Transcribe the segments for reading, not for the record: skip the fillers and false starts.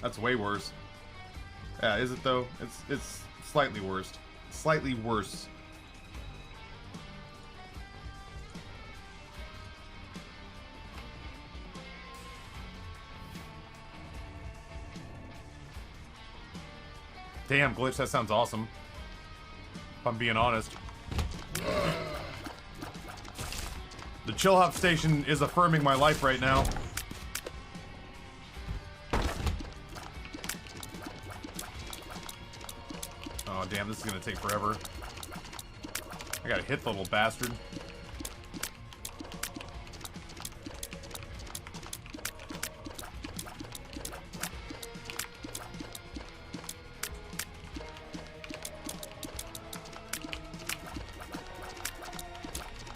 That's way worse. Yeah, is it though? It's slightly worse. Slightly worse. Damn, Glitch, that sounds awesome. If I'm being honest. The Chill Hop Station is affirming my life right now. Oh, damn, this is gonna take forever. I gotta hit the little bastard.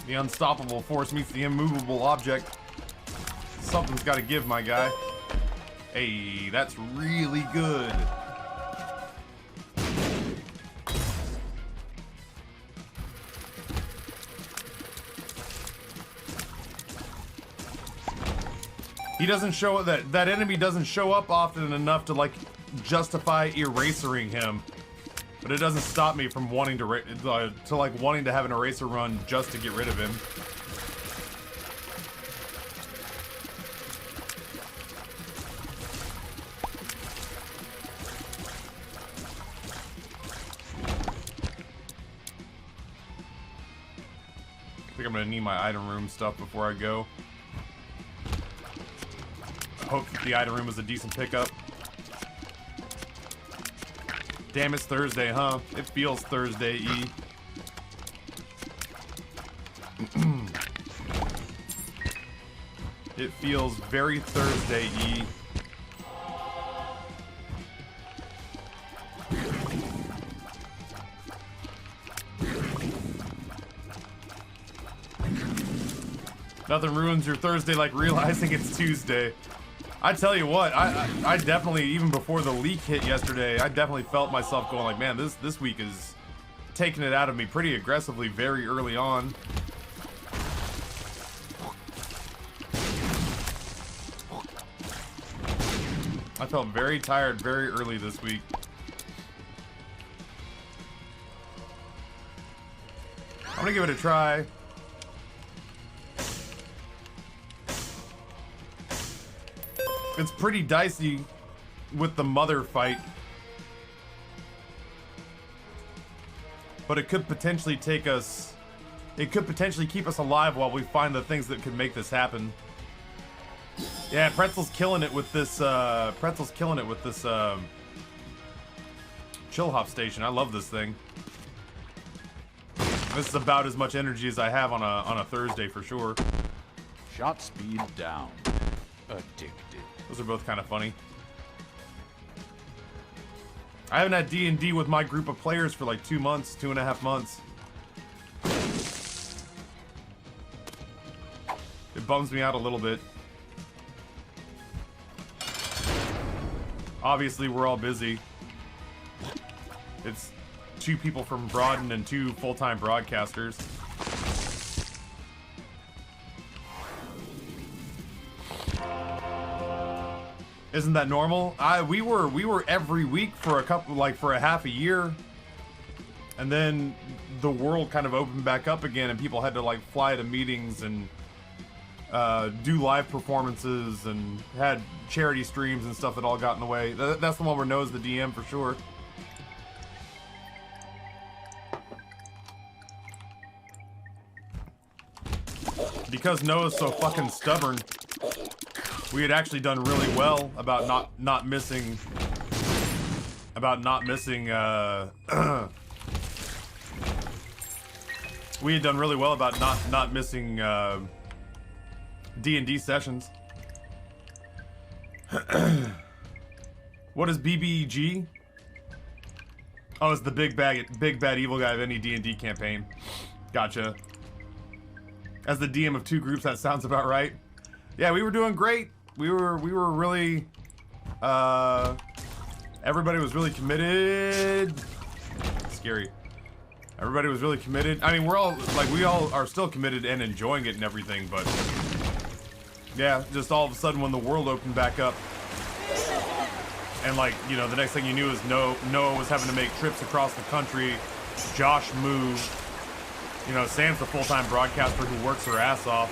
The unstoppable force meets the immovable object. Something's gotta give, my guy. Hey, that's really good. He doesn't show that enemy doesn't show up often enough to like justify erasering him, but it doesn't stop me from wanting to wanting to have an eraser run just to get rid of him. I think I'm gonna need my item room stuff before I go. Hope that the item room is a decent pickup. Damn, it's Thursday, huh? It feels Thursday-y. It feels very Thursday-y. Nothing ruins your Thursday like realizing it's Tuesday. I tell you what, I definitely, even before the leak hit yesterday, I definitely felt myself going like, man, this week is taking it out of me pretty aggressively very early on. I felt very tired very early this week. I'm gonna give it a try. It's pretty dicey with the mother fight, but it could potentially take us, it could potentially keep us alive while we find the things that could make this happen. Yeah, Pretzel's killing it with this, Chill Hop Station. I love this thing. This is about as much energy as I have on a Thursday for sure. Shot speed down. Addicted. Those are both kind of funny. I haven't had D&D with my group of players for like 2 months, 2.5 months. It bums me out a little bit. Obviously, we're all busy. It's 2 people from Broaden and 2 full-time broadcasters. Isn't that normal? We were every week for for a half a year, and then the world kind of opened back up again, and people had to like fly to meetings and do live performances and had charity streams and stuff that all got in the way. That's the one where Noah's the DM for sure. Because Noah's so fucking stubborn, we had actually done really well about not missing we had done really well about not missing D&D sessions. What is BBEG? Oh, it's the big bad evil guy of any D&D campaign. Gotcha. As the DM of 2 groups, that sounds about right. Yeah, we were doing great. We were really, everybody was really committed. Scary. Everybody was really committed. I mean, we all are still committed and enjoying it and everything, but yeah, just all of a sudden when the world opened back up And like, you know, the next thing you knew is Noah was having to make trips across the country. Josh moved. You know, Sam's the full-time broadcaster who works her ass off.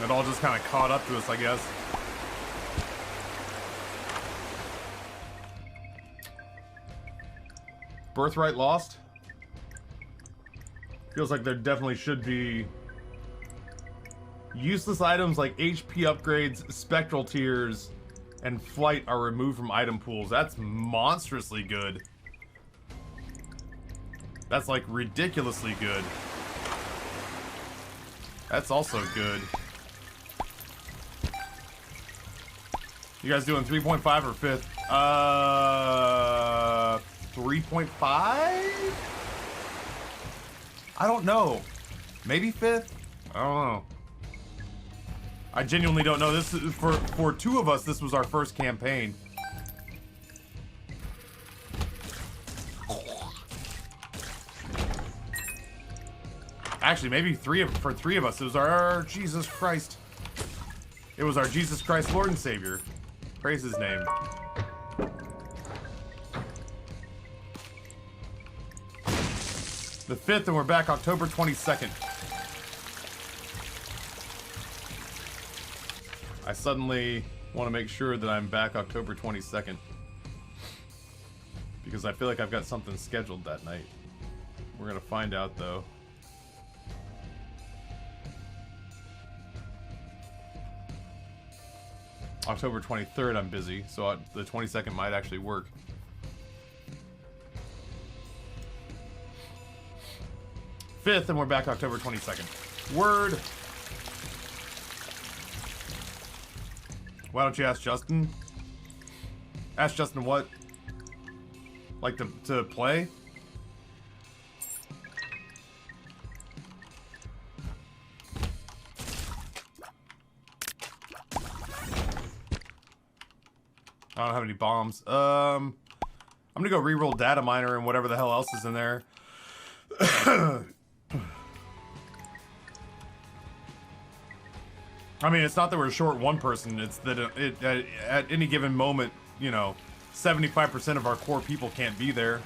It all just kind of caught up to us, I guess. Birthright lost? Feels like there definitely should be useless items like HP upgrades, spectral tiers, and flight are removed from item pools. That's monstrously good. That's like ridiculously good. That's also good. You guys doing 3.5 or 5th? 3.5? I don't know. Maybe 5th? I don't know. I genuinely don't know. This is for two of us, this was our first campaign. Actually, maybe for three of us. It was our Jesus Christ. It was our Jesus Christ Lord and Savior. Praise his name. The 5th, and we're back October 22nd. I suddenly want to make sure that I'm back October 22nd. Because I feel like I've got something scheduled that night. We're going to find out, though. October 23rd, I'm busy, so the 22nd might actually work. Fifth, and we're back October 22nd. Word. Why don't you ask Justin? Ask Justin what? Like to play? I don't have any bombs. I'm gonna go reroll data miner and whatever the hell else is in there. I mean, it's not that we're short one person, it's that at any given moment, you know, 75% of our core people can't be there.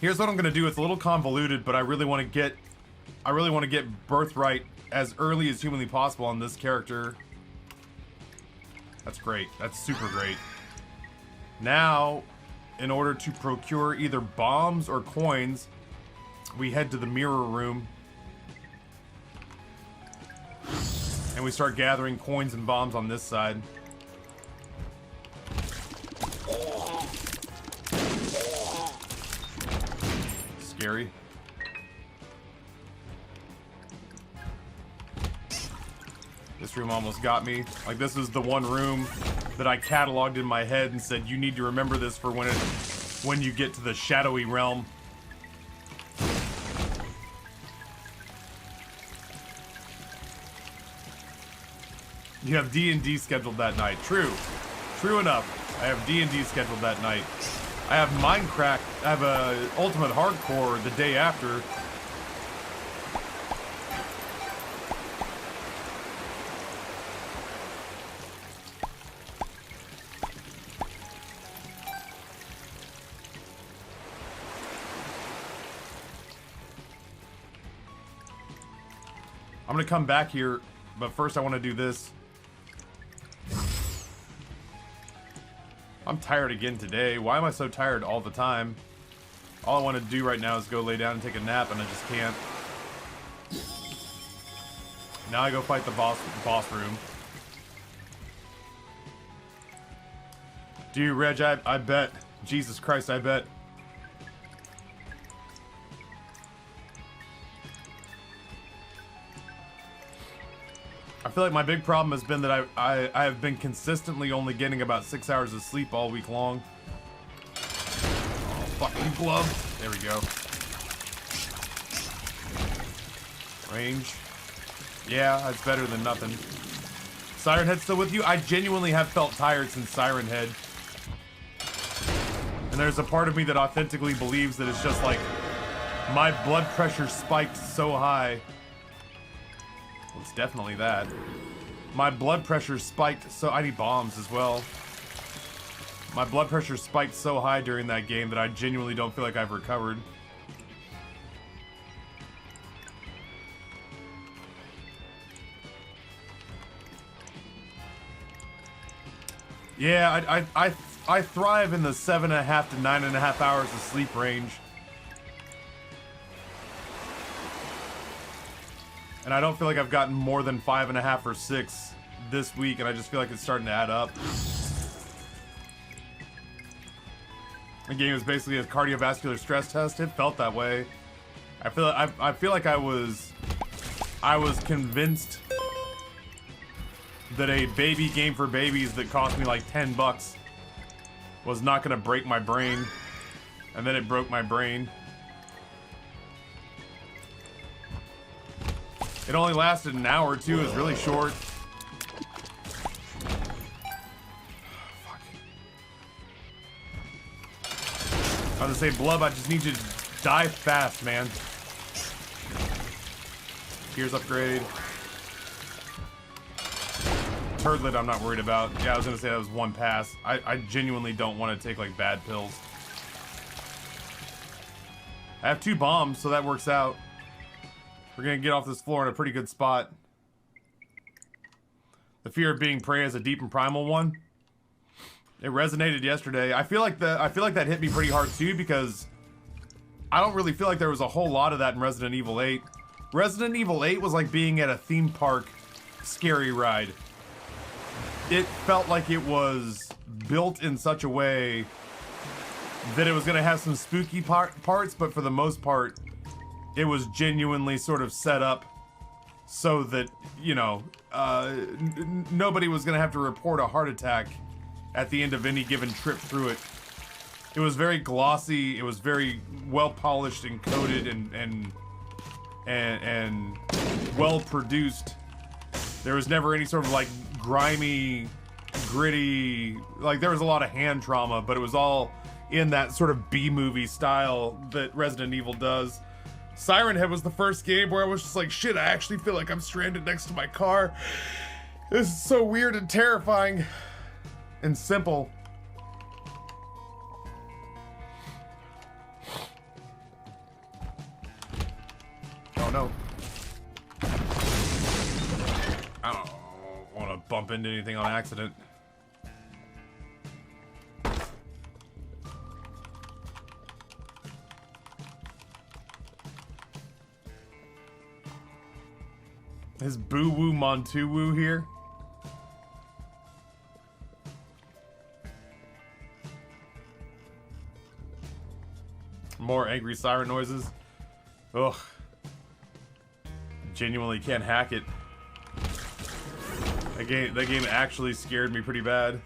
Here's what I'm gonna do. It's a little convoluted, but I really want to get Birthright as early as humanly possible on this character. That's great. That's super great. Now, in order to procure either bombs or coins, we head to the mirror room. And we start gathering coins and bombs on this side. Scary. This room almost got me. Like, this is the one room that I cataloged in my head and said, you need to remember this for when you get to the shadowy realm. You have D&D scheduled that night. True. True enough. I have D&D scheduled that night. I have Minecraft. I have a Ultimate Hardcore the day after. I'm gonna come back here, but first I want to do this. I'm tired again today. Why am I so tired all the time? All I want to do right now is go lay down and take a nap, and I just can't. Now I go fight the boss room. Do you, Reg? I bet. Jesus Christ, I bet. I feel like my big problem has been that I have been consistently only getting about 6 hours of sleep all week long. Oh, fucking glove. There we go. Range. Yeah, that's better than nothing. Siren Head still with you? I genuinely have felt tired since Siren Head. And there's a part of me that authentically believes that it's just like my blood pressure spiked so high. Well, it's definitely that. My blood pressure spiked so... I need bombs as well. My blood pressure spiked so high during that game that I genuinely don't feel like I've recovered. Yeah, I thrive in the 7.5 to 9.5 hours of sleep range. And I don't feel like I've gotten more than 5.5 or 6 this week, and I just feel like it's starting to add up. The game is basically a cardiovascular stress test. It felt that way. I feel like I was convinced that a baby game for babies that cost me like $10 was not gonna break my brain, and then it broke my brain. It only lasted an hour or two. It was really short. Fuck. I was gonna say, Blub, I just need you to die fast, man. Gears upgrade. Turtlet I'm not worried about. Yeah, I was gonna say that was one pass. I genuinely don't want to take like bad pills. I have 2 bombs, so that works out. We're gonna get off this floor in a pretty good spot. The fear of being prey is a deep and primal one. It resonated yesterday. I feel like that hit me pretty hard too, because I don't really feel like there was a whole lot of that in Resident Evil 8. Resident Evil 8 was like being at a theme park scary ride. It felt like it was built in such a way that it was gonna have some spooky parts, but for the most part, it was genuinely sort of set up so that, you know, nobody was gonna have to report a heart attack at the end of any given trip through it. It was very glossy. It was very well polished and coated and well produced. There was never any sort of like grimy, gritty, like there was a lot of hand trauma, but it was all in that sort of B-movie style that Resident Evil does. Siren Head was the first game where I was just like, shit, I actually feel like I'm stranded next to my car. This is so weird and terrifying and simple. Oh no. I don't want to bump into anything on accident. Is Boo Woo Montuwu here? More angry siren noises. Ugh. Genuinely can't hack it. That game actually scared me pretty bad.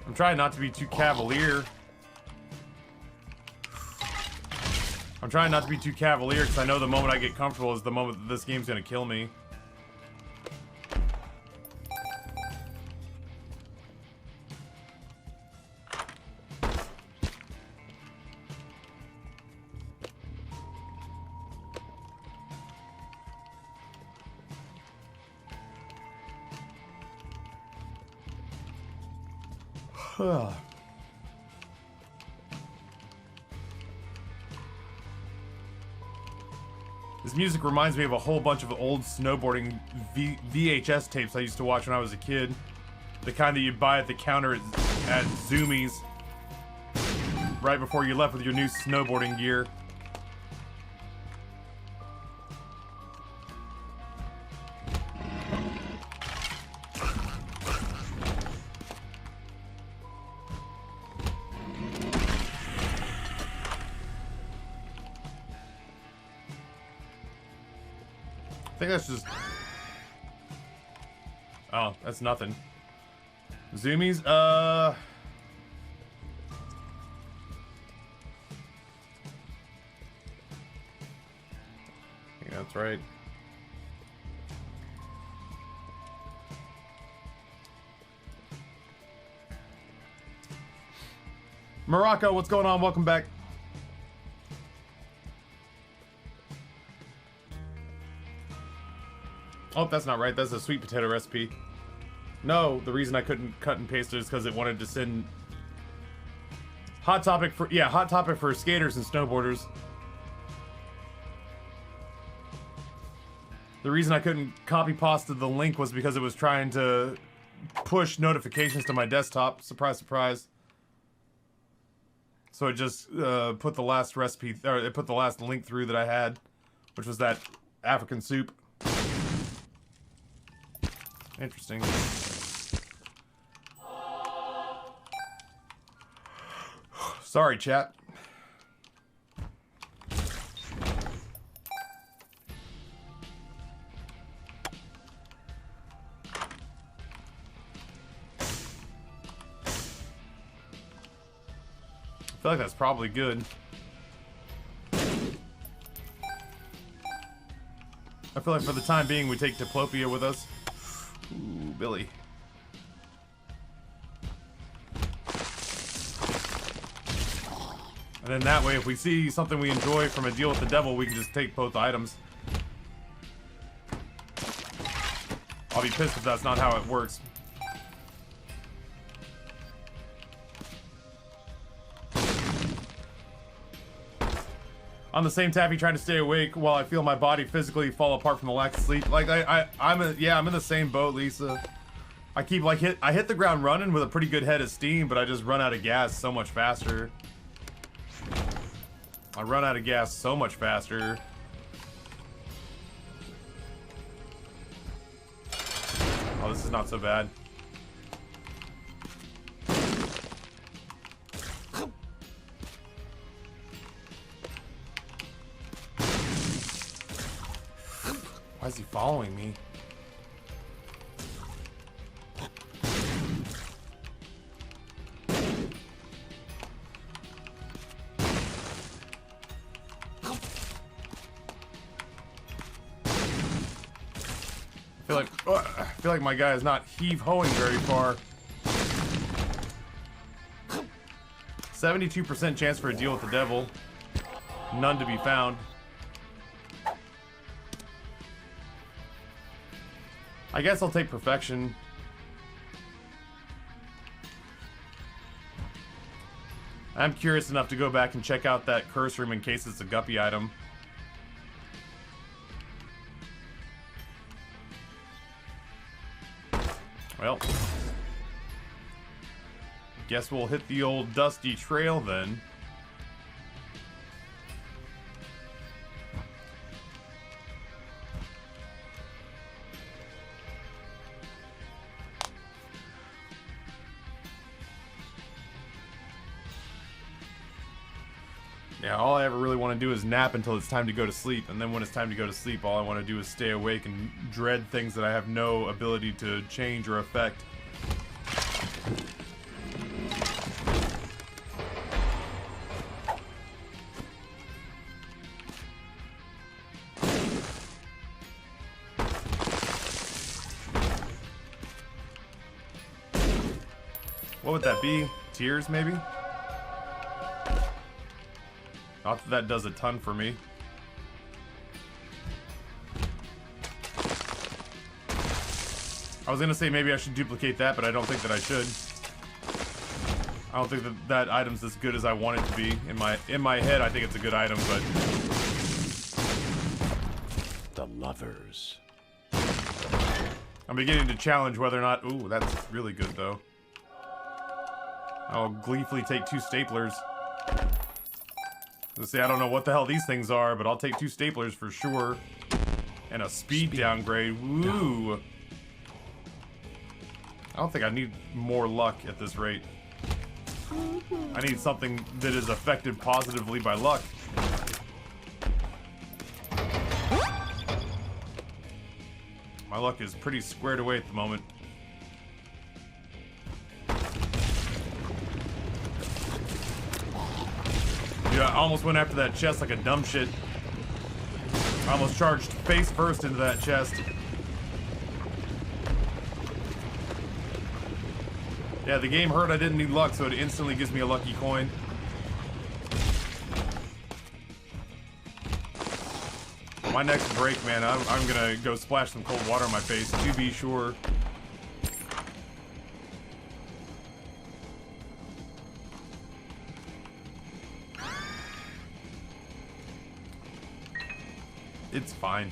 I'm trying not to be too cavalier. Because I know the moment I get comfortable is the moment that this game's gonna kill me. This music reminds me of a whole bunch of old snowboarding VHS tapes I used to watch when I was a kid. The kind that you'd buy at the counter at Zoomies right before you left with your new snowboarding gear. I think that's just... Oh, that's nothing. Zoomies, yeah, that's right. Morocco, what's going on? Welcome back. Oh, that's not right. That's a sweet potato recipe. No, the reason I couldn't cut and paste it is because it wanted to send Hot Topic for skaters and snowboarders. The reason I couldn't copy pasta the link was because it was trying to push notifications to my desktop. Surprise, surprise. So it just put the last recipe, or it put the last link through that I had, which was that African soup. Interesting. Sorry, chat. I feel like that's probably good. I feel like for the time being we take Diplopia with us. Ooh, Billy. And then that way, if we see something we enjoy from A Deal with the Devil, we can just take both items. I'll be pissed if that's not how it works. On the same taffy, trying to stay awake while I feel my body physically fall apart from the lack of sleep. Like I'm in the same boat, Lisa. I keep I hit the ground running with a pretty good head of steam, but I just run out of gas so much faster. I run out of gas so much faster. Oh, this is not so bad. Why is he following me? I feel like my guy is not heave-hoing very far. 72% chance for A Deal with the Devil. None to be found. I guess I'll take Perfection. I'm curious enough to go back and check out that curse room in case it's a guppy item. Well, guess we'll hit the old dusty trail then. Yeah, all I ever really want to do is nap until it's time to go to sleep, and then when it's time to go to sleep, all I want to do is stay awake and dread things that I have no ability to change or affect. What would that be? Tears, maybe? Not that that does a ton for me. I was gonna say maybe I should duplicate that, but I don't think that I should. I don't think that that item's as good as I want it to be. In my head, I think it's a good item, but... The Lovers. I'm beginning to challenge whether or not... Ooh, that's really good, though. I'll gleefully take 2 staplers. Let's see, I don't know what the hell these things are, but I'll take 2 staplers for sure. And a speed downgrade. Woo! I don't think I need more luck at this rate. I need something that is affected positively by luck. My luck is pretty squared away at the moment. Yeah, I almost went after that chest like a dumb shit. I almost charged face first into that chest. Yeah, the game heard I didn't need luck, so it instantly gives me a lucky coin. My next break, man, I'm gonna go splash some cold water on my face to be sure. It's fine.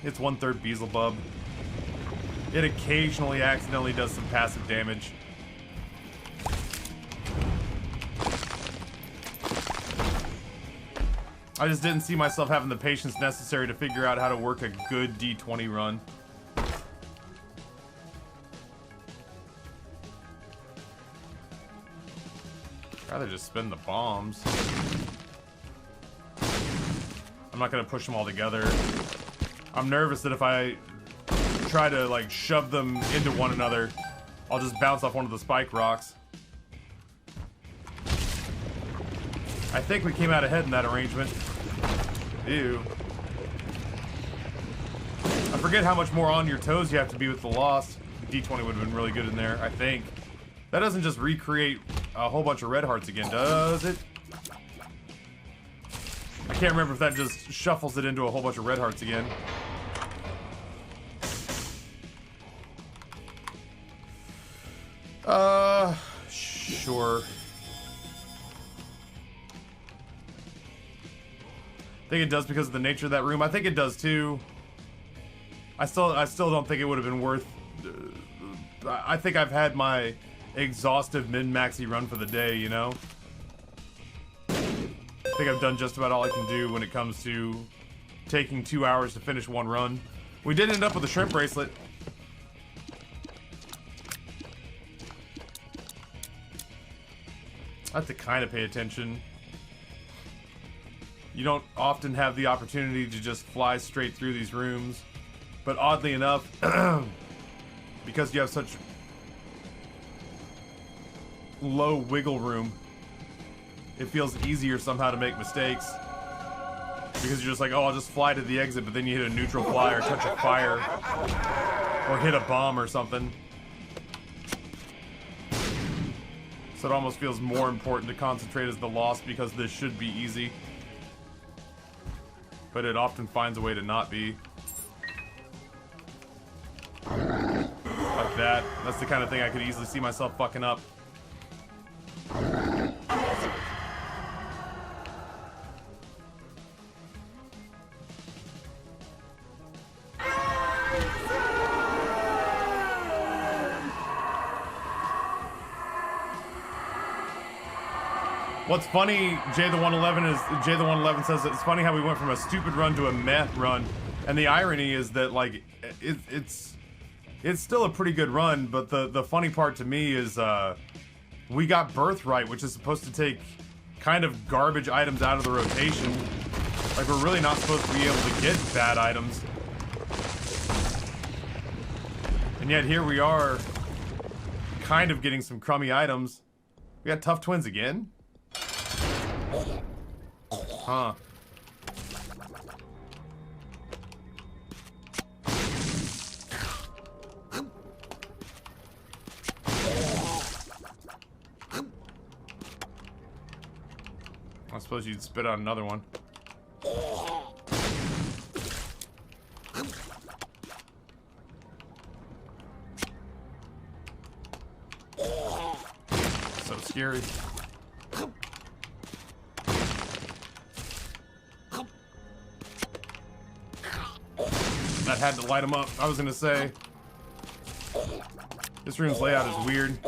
It's 1/3 Beelzebub. It occasionally accidentally does some passive damage. I just didn't see myself having the patience necessary to figure out how to work a good D20 run. I'd rather just spend the bombs. I'm not gonna push them all together. I'm nervous that if I try to like shove them into one another, I'll just bounce off one of the spike rocks. I think we came out ahead in that arrangement. Ew. I forget how much more on your toes you have to be with the Lost. D20 would have been really good in there, I think. That doesn't just recreate a whole bunch of red hearts again, does it? I can't remember if that just shuffles it into a whole bunch of red hearts again. Sure. I think it does because of the nature of that room. I think it does too. I still don't think it would have been worth. I think I've had my exhaustive min-maxy run for the day, you know? I think I've done just about all I can do when it comes to taking 2 hours to finish one run. We did end up with a shrimp bracelet. I have to kind of pay attention. You don't often have the opportunity to just fly straight through these rooms. But oddly enough, because you have such low wiggle room, it feels easier somehow to make mistakes. Because you're just like, oh, I'll just fly to the exit, but then you hit a neutral fly or touch a fire. Or hit a bomb or something. So it almost feels more important to concentrate as the Lost because this should be easy. But it often finds a way to not be. Like that. That's the kind of thing I could easily see myself fucking up. What's funny, Jay the111 says it's funny how we went from a stupid run to a meh run, and the irony is that like it's still a pretty good run, but the funny part to me is we got Birthright, which is supposed to take kind of garbage items out of the rotation. Like we're really not supposed to be able to get bad items, and yet here we are, kind of getting some crummy items. We got Tough Twins again. Huh. I suppose you'd spit out another one. So scary. That had to light them up. I was gonna say, this room's layout is weird.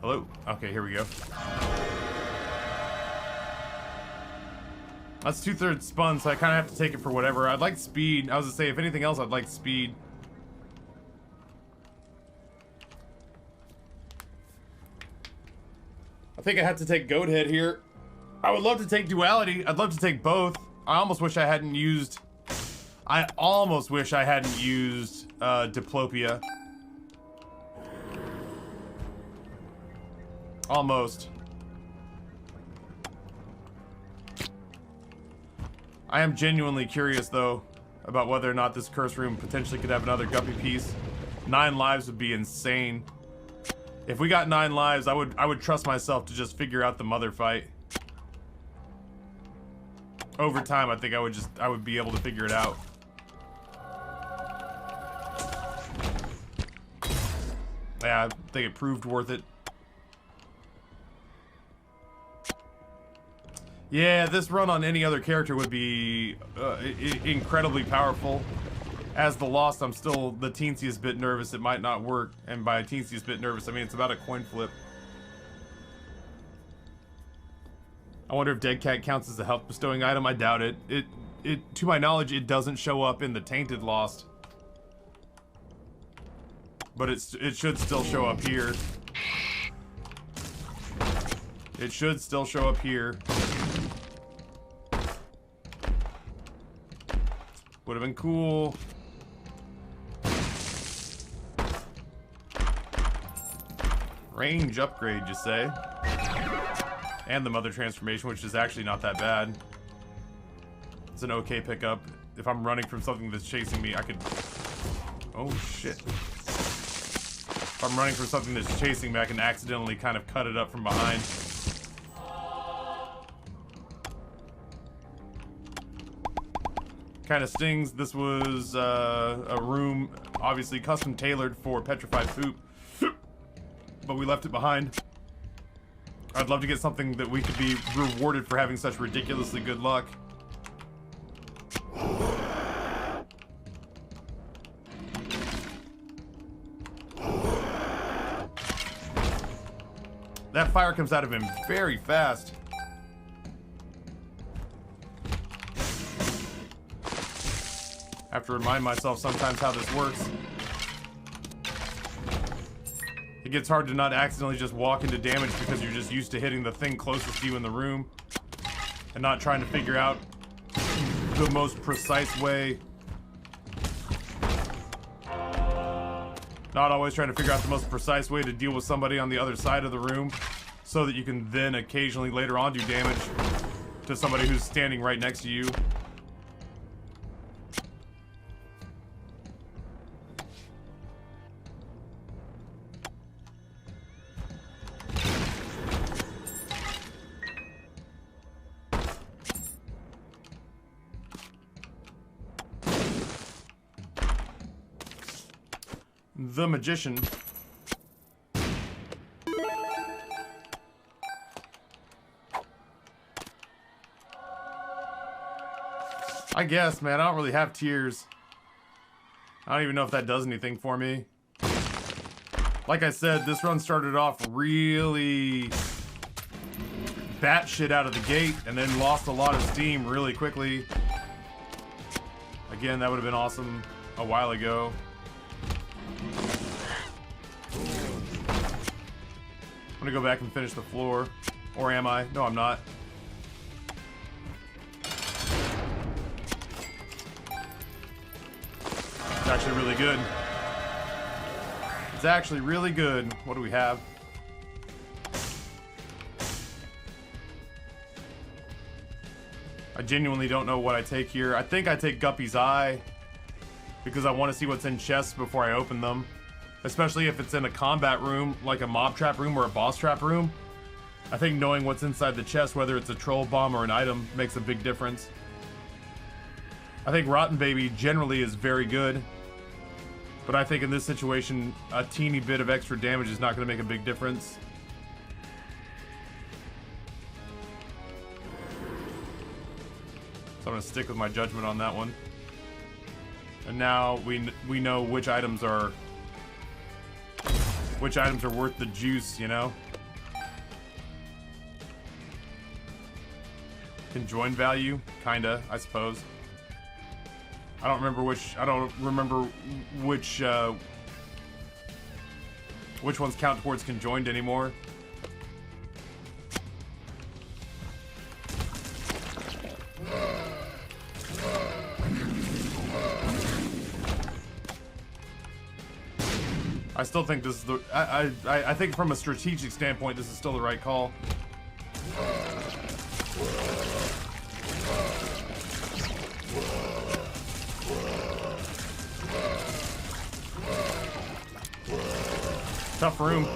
Hello? Okay, here we go. That's 2/3 spun, so I kind of have to take it for whatever. I'd like speed. I was gonna say, if anything else, I'd like speed. I think I have to take Goathead here. I would love to take Duality. I'd love to take both. I almost wish I hadn't used Diplopia. Almost. I am genuinely curious, though, about whether or not this curse room potentially could have another Guppy piece. 9 lives would be insane. If we got 9 lives, I would trust myself to just figure out the mother fight. over time, I think I would be able to figure it out. Yeah, I think it proved worth it. Yeah, this run on any other character would be incredibly powerful. As the Lost, I'm still the teensiest bit nervous it might not work. And by teensiest bit nervous, I mean it's about a coin flip. I wonder if Dead Cat counts as a health bestowing item. I doubt it. It to my knowledge, it doesn't show up in the Tainted Lost. But it should still show up here. It should still show up here. Would have been cool. Range upgrade, you say? And the Mother Transformation, which is actually not that bad. It's an okay pickup. If I'm running from something that's chasing me, I could... Oh, shit. If I'm running from something that's chasing me, I can accidentally kind of cut it up from behind. Kind of stings. This was a room, obviously custom tailored for petrified poop. But we left it behind. I'd love to get something that we could be rewarded for having such ridiculously good luck. That fire comes out of him very fast. I have to remind myself sometimes how this works. It gets hard to not accidentally just walk into damage because you're just used to hitting the thing closest to you in the room and not trying to figure out the most precise way. Not always trying to figure out the most precise way to deal with somebody on the other side of the room so that you can then occasionally later on do damage to somebody who's standing right next to you. The Magician. I guess, man, I don't really have tears. I don't even know if that does anything for me. Like I said, this run started off really batshit out of the gate and then lost a lot of steam really quickly. Again, that would have been awesome a while ago. I'm gonna go back and finish the floor. Or am I? No, I'm not. It's actually really good. It's actually really good. What do we have? I genuinely don't know what I take here. I think I take Guppy's Eye because I want to see what's in chests before I open them. Especially if it's in a combat room, like a mob trap room or a boss trap room. I think knowing what's inside the chest, whether it's a troll bomb or an item, makes a big difference. I think Rotten Baby generally is very good. But I think in this situation, a teeny bit of extra damage is not going to make a big difference. So I'm going to stick with my judgment on that one. And now we know which items are worth the juice, you know? Conjoined value? Kinda, I suppose. I don't remember which ones count towards conjoined anymore. I still think this is the... I think from a strategic standpoint, this is still the right call. Tough room.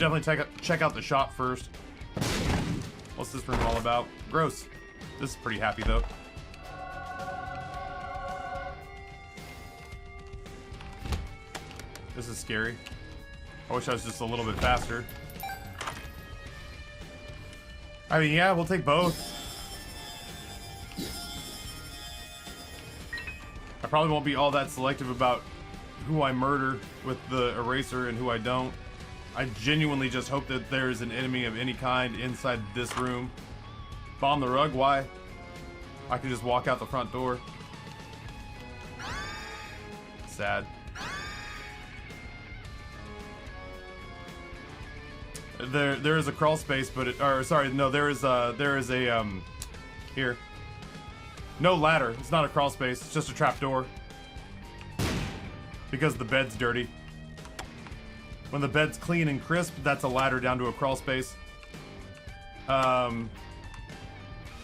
definitely check out the shop first. What's this room all about? Gross. This is pretty happy though. This is scary. I wish I was just a little bit faster. I mean, yeah, we'll take both. I probably won't be all that selective about who I murder with the eraser and who I don't. I genuinely just hope that there's an enemy of any kind inside this room. Bomb the rug? Why? I can just walk out the front door. Sad. There is a crawl space, but there is a here. No ladder. It's not a crawl space. It's just a trap door. Because the bed's dirty. When the bed's clean and crisp, that's a ladder down to a crawl space. When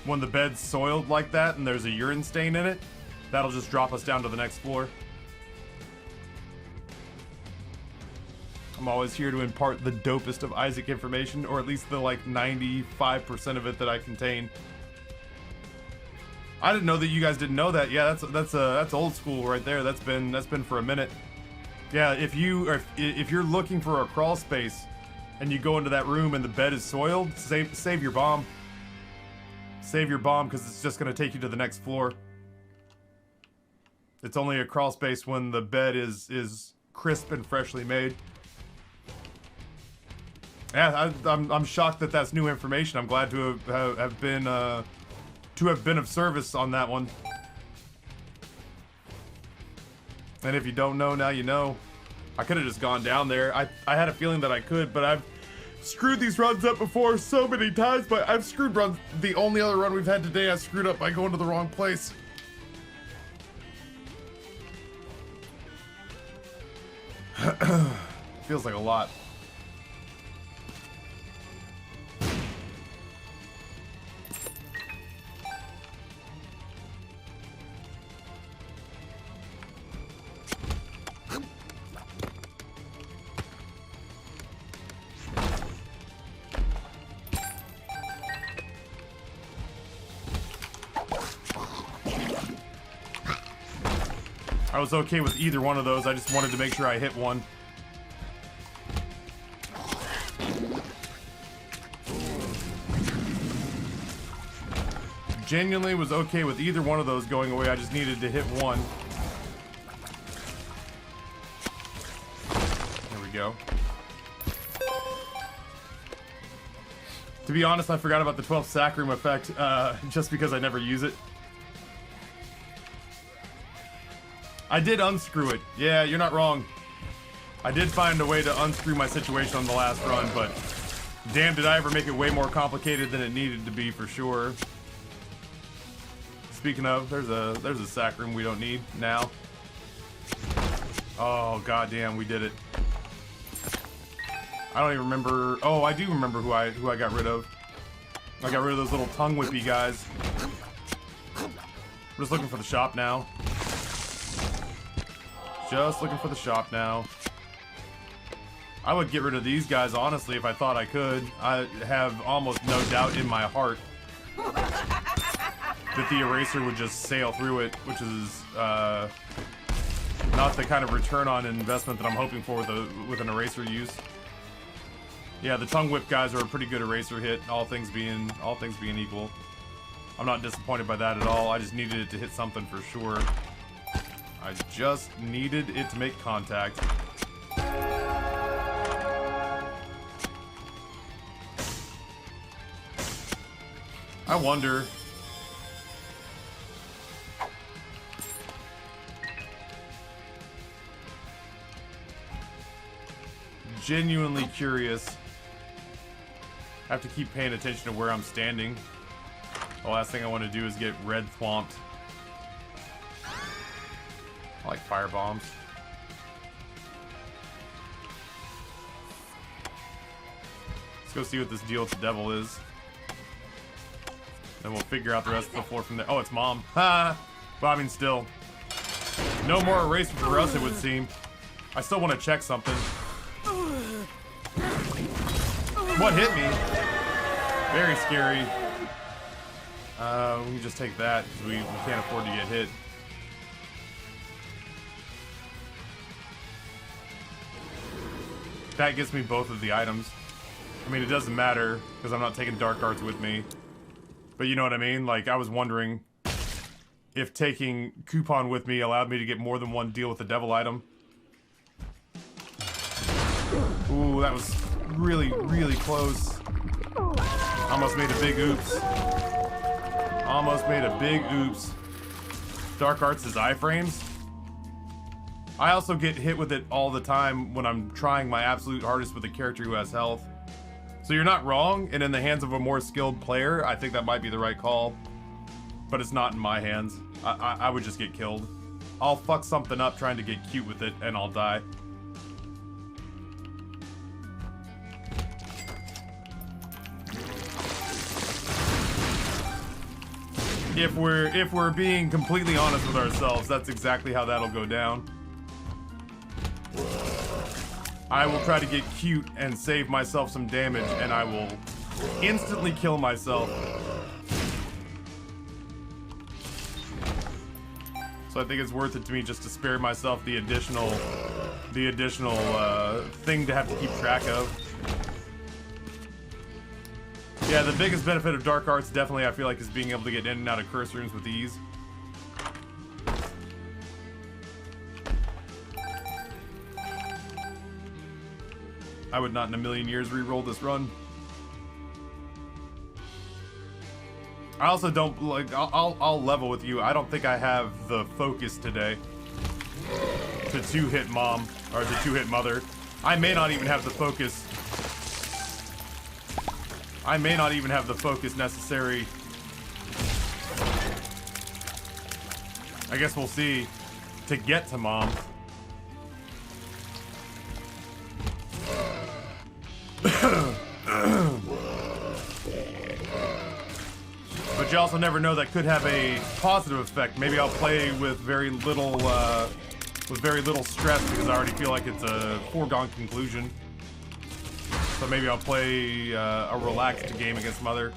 the bed's soiled like that and there's a urine stain in it, that'll just drop us down to the next floor. I'm always here to impart the dopest of Isaac information, or at least the like 95% of it that I contain. I didn't know that you guys didn't know that. Yeah, that's old school right there. That's been for a minute. Yeah, if you're looking for a crawl space and you go into that room and the bed is soiled, save your bomb. Save your bomb because it's just gonna take you to the next floor. It's only a crawl space when the bed is crisp and freshly made. Yeah, I'm shocked that that's new information. I'm glad to have been of service on that one. And if you don't know, now you know. I could have just gone down there. I had a feeling that I could, but I've screwed these runs up before so many times. But I've screwed runs. The only other run we've had today, I screwed up by going to the wrong place. Feels like a lot. I was okay with either one of those. I just wanted to make sure I hit one. Genuinely was okay with either one of those going away. I just needed to hit one. There we go. To be honest, I forgot about the 12th sack room effect just because I never use it. I did unscrew it. Yeah, you're not wrong. I did find a way to unscrew my situation on the last run, but damn, did I ever make it way more complicated than it needed to be for sure. Speaking of, there's a sack room we don't need now. Oh goddamn, we did it. I don't even remember. Oh, I do remember who I got rid of. I got rid of those little tongue whippy guys. I'm just looking for the shop now. Just looking for the shop now. I would get rid of these guys, honestly, if I thought I could. I have almost no doubt in my heart that the eraser would just sail through it, which is not the kind of return on investment that I'm hoping for with an eraser use. Yeah, the tongue whip guys are a pretty good eraser hit, all things being equal. I'm not disappointed by that at all. I just needed it to hit something for sure. I just needed it to make contact. I wonder. Genuinely curious. I have to keep paying attention to where I'm standing. The last thing I want to do is get red thwomped. I like fire bombs. Let's go see what this deal with the devil is. Then we'll figure out the rest of the floor from there. Oh, it's mom. Ha! But I mean, still. No more eraser for us, it would seem. I still want to check something. What hit me? Very scary. We can just take that because we can't afford to get hit. That gets me both of the items. I mean, it doesn't matter because I'm not taking dark arts with me. But you know what I mean? Like, I was wondering if taking coupon with me allowed me to get more than one deal with the devil item. Ooh, that was really, really close. Almost made a big oops. Almost made a big oops. Dark arts is iframes. I also get hit with it all the time when I'm trying my absolute hardest with a character who has health. So you're not wrong, and in the hands of a more skilled player, I think that might be the right call. But it's not in my hands. I would just get killed. I'll fuck something up trying to get cute with it, and I'll die. If we're being completely honest with ourselves, that's exactly how that'll go down. I will try to get cute and save myself some damage, and I will instantly kill myself. So I think it's worth it to me just to spare myself the additional thing to have to keep track of. Yeah, the biggest benefit of dark arts definitely I feel like is being able to get in and out of curse rooms with ease. I would not in a million years re-roll this run. I also don't like. I'll level with you. I don't think I have the focus today to two-hit mom or to two-hit mother. I may not even have the focus. I may not even have the focus necessary. I guess we'll see. To get to mom. But you also never know, that could have a positive effect. Maybe I'll play with very little stress because I already feel like it's a foregone conclusion. So maybe I'll play a relaxed game against Mother.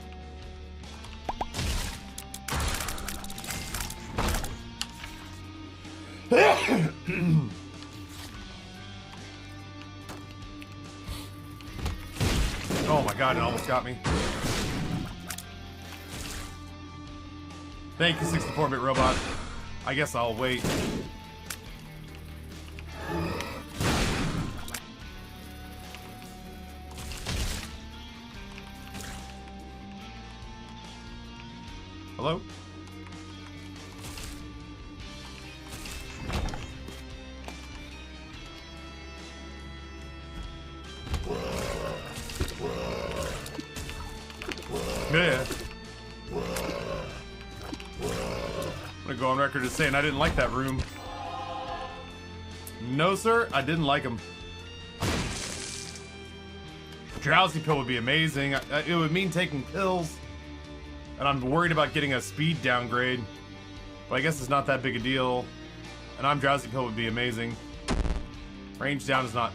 Oh my god, it almost got me. Thank you, 64-bit robot. I guess I'll wait. Hello? Yeah. I'm gonna go on record as saying I didn't like that room. No, sir, I didn't like him. Drowsy pill would be amazing. It would mean taking pills. And I'm worried about getting a speed downgrade. But I guess it's not that big a deal. And I'm drowsy pill would be amazing. Range down is not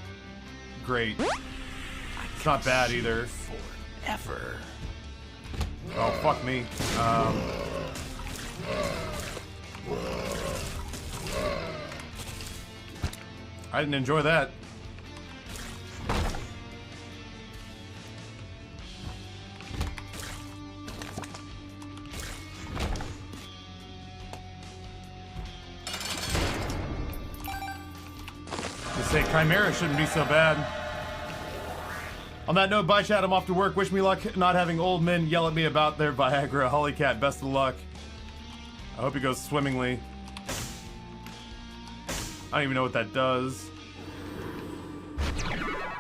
great. It's not bad either. Forever. Oh, fuck me. I didn't enjoy that. To say Chimera shouldn't be so bad. On that note, bye chat, I'm off to work. Wish me luck not having old men yell at me about their Viagra. Hollycat, best of luck. I hope it goes swimmingly. I don't even know what that does.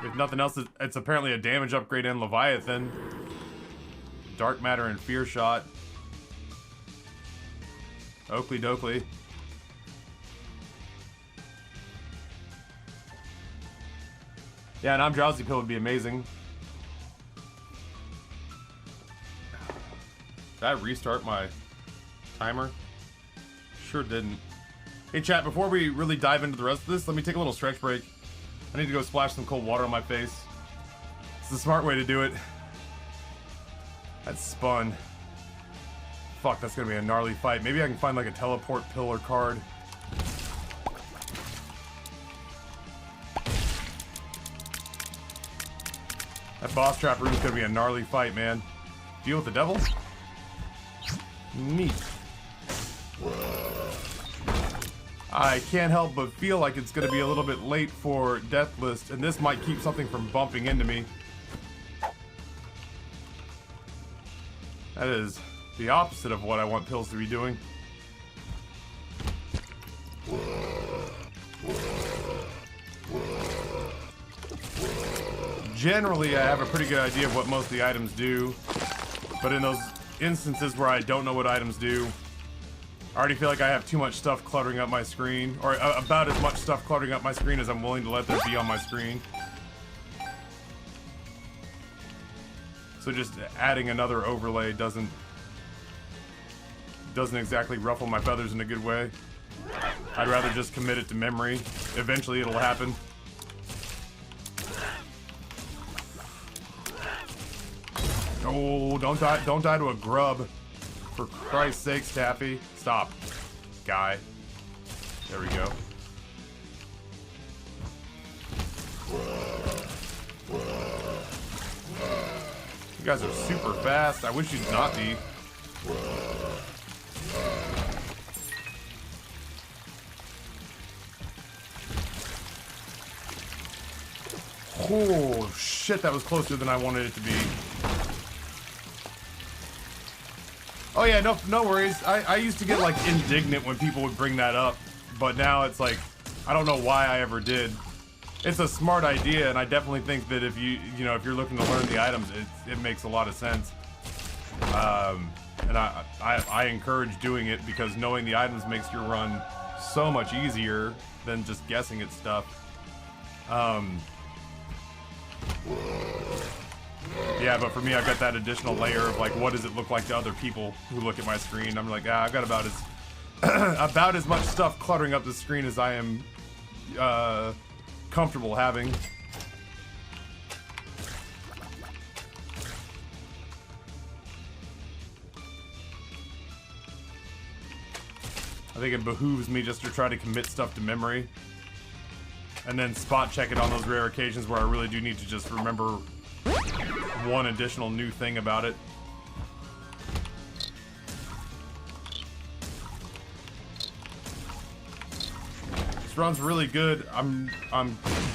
If nothing else, it's apparently a damage upgrade in Leviathan. Dark Matter and Fear Shot. Oakley dokley. Yeah, and I'm drowsy pill would be amazing. Did I restart my timer? Sure didn't. Hey chat, before we really dive into the rest of this, let me take a little stretch break. I need to go splash some cold water on my face. It's the smart way to do it. That's spun. Fuck, that's gonna be a gnarly fight. Maybe I can find like a teleport pillar card. That boss trap room is gonna be a gnarly fight, man. Deal with the devil? Neat. I can't help but feel like it's gonna be a little bit late for Death List, and this might keep something from bumping into me. That is the opposite of what I want pills to be doing. Generally, I have a pretty good idea of what most of the items do, but in those instances where I don't know what items do, I already feel like I have too much stuff cluttering up my screen, or about as much stuff cluttering up my screen as I'm willing to let there be on my screen. So just adding another overlay doesn't exactly ruffle my feathers in a good way. I'd rather just commit it to memory. Eventually it'll happen. Oh, don't die to a grub. For Christ's sakes, Taffy. Stop. Guy. There we go. You guys are super fast. I wish you'd not be. Oh, shit, that was closer than I wanted it to be. Oh yeah, no worries. I used to get like indignant when people would bring that up, but now it's like, I don't know why I ever did. It's a smart idea, and I definitely think that if you know, if you're looking to learn the items, it makes a lot of sense. And I encourage doing it because knowing the items makes your run so much easier than just guessing at stuff. Yeah, but for me, I've got that additional layer of like, what does it look like to other people who look at my screen? I'm like, I've got about as much stuff cluttering up the screen as I am comfortable having. I think it behooves me just to try to commit stuff to memory, and then spot check it on those rare occasions where I really do need to just remember one additional new thing about it. This run's really good. I'm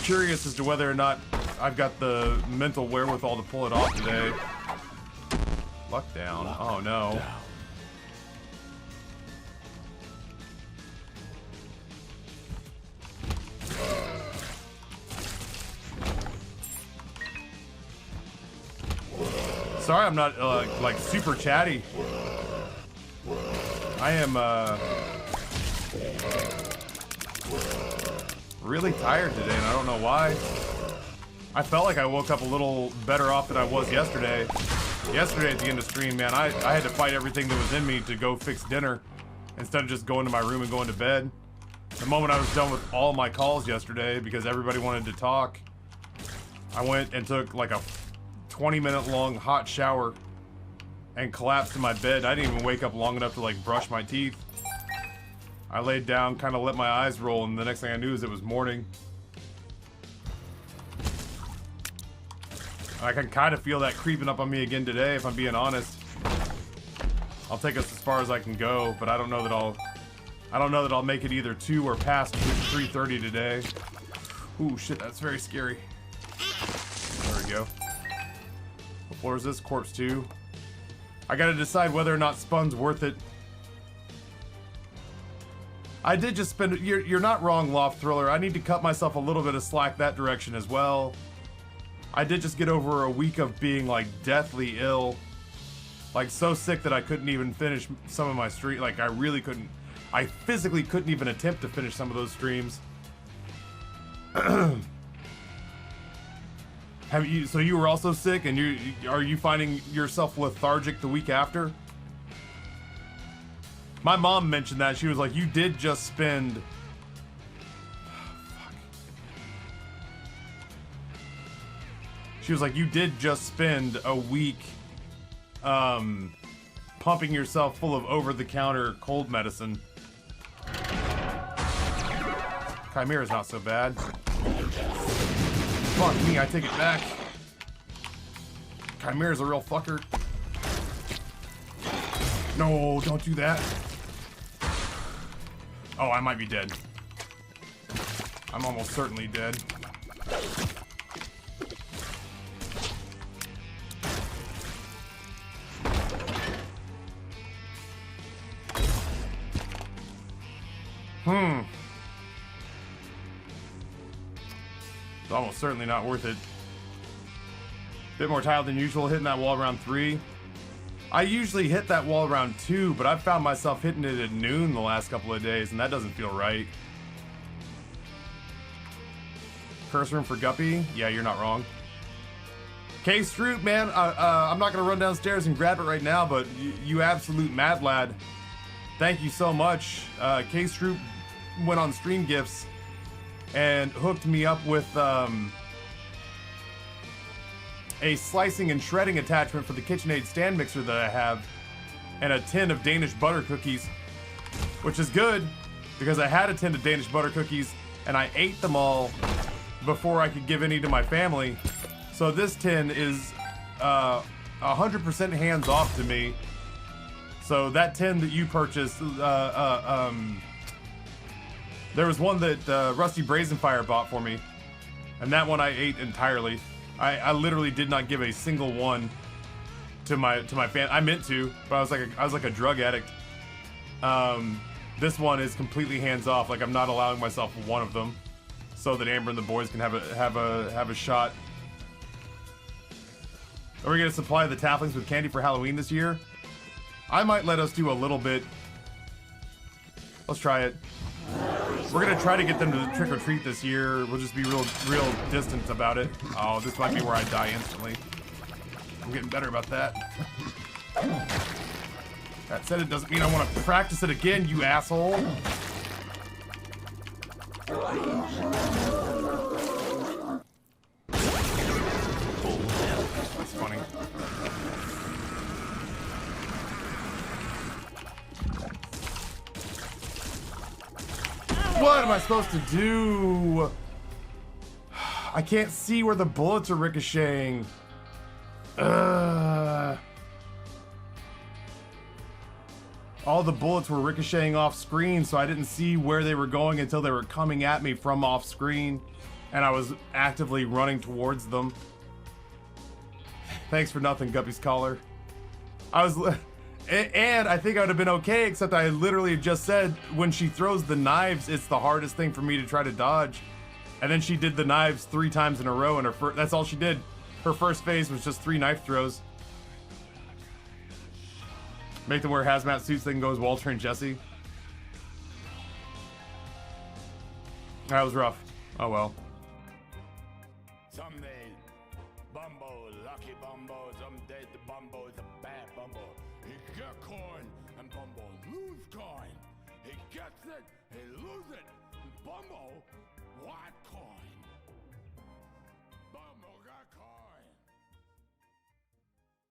curious as to whether or not I've got the mental wherewithal to pull it off today. Luck down. Oh no. Sorry, I'm not like super chatty. I am really tired today, and I don't know why. I felt like I woke up a little better off than I was yesterday. Yesterday at the end of stream, man, I had to fight everything that was in me to go fix dinner instead of just going to my room and going to bed. The moment I was done with all my calls yesterday, because everybody wanted to talk, I went and took like a 20-minute long hot shower and collapsed in my bed. I didn't even wake up long enough to like brush my teeth. I laid down, kind of let my eyes roll, and the next thing I knew is it was morning. I can kind of feel that creeping up on me again today, if I'm being honest. I'll take us as far as I can go, but I don't know that I'll make it either to or past 3:30 today. Ooh, shit, that's very scary. There we go. What floor is this? Corpse 2. I gotta decide whether or not Spun's worth it. I did just spend... You're not wrong, Loft Thriller. I need to cut myself a little bit of slack that direction as well. I did just get over a week of being, like, deathly ill. Like, so sick that I couldn't even finish some of my stream. Like, I really couldn't... I physically couldn't even attempt to finish some of those streams. So you were also sick, and are you finding yourself lethargic the week after? My mom mentioned that. She was like, you did just spend... She was like, you did just spend a week pumping yourself full of over-the-counter cold medicine. Chimera's not so bad. Fuck me, I take it back. Chimera's a real fucker. No, don't do that. Oh, I might be dead. I'm almost certainly dead. It's almost certainly not worth it. Bit more tile than usual, hitting that wall around 3. I usually hit that wall around 2, but I've found myself hitting it at noon the last couple of days, and that doesn't feel right. Curse room for Guppy? Yeah, you're not wrong. K-Stroop, man, I'm not gonna run downstairs and grab it right now, but you absolute mad lad. Thank you so much. K-Stroop went on Stream Gifts and hooked me up with a slicing and shredding attachment for the KitchenAid stand mixer that I have, and a tin of Danish butter cookies, which is good because I had a tin of Danish butter cookies and I ate them all before I could give any to my family. So this tin is 100% hands off to me. So that tin that you purchased, there was one that Rusty Brazenfire bought for me, and that one I ate entirely. I literally did not give a single one to my fan. I meant to, but I was like a drug addict. This one is completely hands off. Like, I'm not allowing myself one of them, so that Amber and the boys can have a shot. Are we gonna supply the Tafflings with candy for Halloween this year? I might let us do a little bit. Let's try it. We're gonna try to get them to trick or treat this year. We'll just be real distant about it. Oh, this might be where I die instantly. I'm getting better about that. That said, it doesn't mean I want to practice it again, you asshole. That's funny. What am I supposed to do? I can't see where the bullets are ricocheting. All the bullets were ricocheting off screen, so I didn't see where they were going until they were coming at me from off screen, and I was actively running towards them. Thanks for nothing, Guppy's collar. And I think I would have been okay, except I literally just said when she throws the knives, it's the hardest thing for me to try to dodge. And then she did the knives 3 times in a row, and that's all she did. Her first phase was just 3 knife throws. Make them wear hazmat suits, then goes Walter and Jesse. That was rough. Oh well. Someday, Bumbo, lucky Bumbo, someday the Bumbo's a bad Bumbo. He get coin, and Bumbo lose coin. He gets it, he lose it. Bumbo, what coin?